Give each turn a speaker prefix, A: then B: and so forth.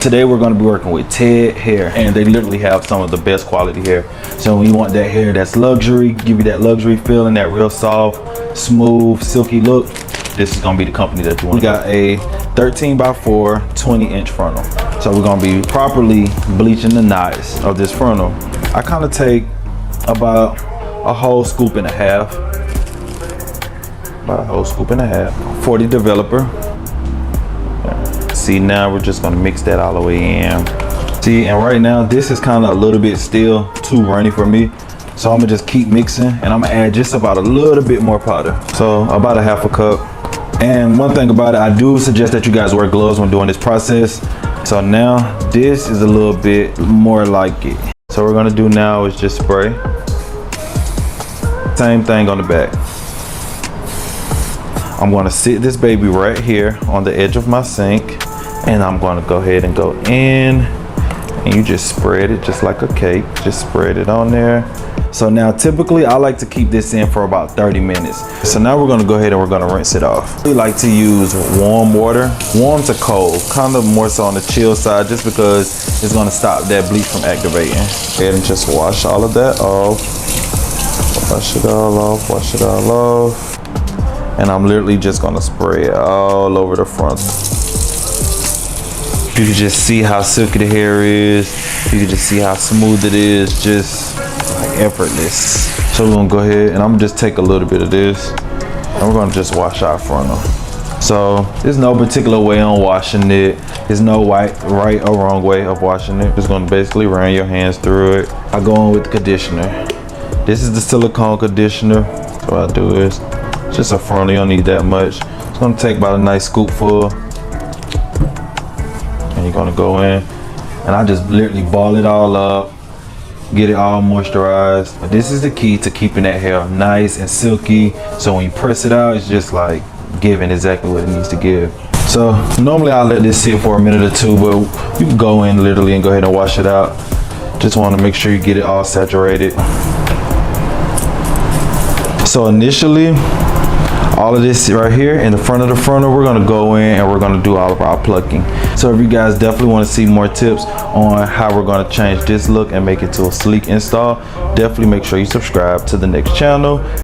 A: Today we're going to be working with TedHair, and they literally have some of the best quality hair. So when you want that hair that's luxury, give you that luxury feeling, that real soft, smooth, silky look, this is going to be the company that you want. We got a 13x4 20-inch frontal. So we're going to be properly bleaching the knots of this frontal. I kind of take about a whole scoop and a half. About a whole scoop and a half. 40 developer. See, now we're just gonna mix that all the way in. See, and right now this is kind of a little bit still too runny for me, so I'm gonna just keep mixing, and I'm gonna add just about a little bit more powder, so about a half a cup. And one thing about it, I do suggest that you guys wear gloves when doing this process. So now this is a little bit more like it. So what we're gonna do now is just spray. Same thing on the back. I'm gonna sit this baby right here on the edge of my sink, and I'm gonna go ahead and go in, and you just spread it just like a cake. Just spread it on there. So now typically I like to keep this in for about 30 minutes. So now we're gonna go ahead and we're gonna rinse it off. We like to use warm water, warm to cold, kind of more so on the chill side, just because it's gonna stop that bleach from activating. Go ahead and just wash all of that off. Wash it all off, wash it all off. And I'm literally just gonna spray it all over the front. You can just see how silky the hair is. You can just see how smooth it is, just like effortless. So we're gonna go ahead and I'm gonna just take a little bit of this, and we're gonna just wash our frontal. So there's no particular way on washing it. There's no right or wrong way of washing it. Just gonna basically run your hands through it. I go in with the conditioner. This is the silicone conditioner. So what I do is just a frontal, you don't need that much. It's gonna take about a nice scoopful. And you're gonna go in, and I just literally ball it all up, get it all moisturized. But this is the key to keeping that hair nice and silky. So when you press it out, it's just like giving exactly what it needs to give. So normally I'll let this sit for a minute or two, but you can go in literally and go ahead and wash it out. Just wanna make sure you get it all saturated. So initially, all of this right here in the front of the frontal, we're gonna go in and we're gonna do all of our plucking. So if you guys definitely wanna see more tips on how we're gonna change this look and make it to a sleek install, definitely make sure you subscribe to the next channel.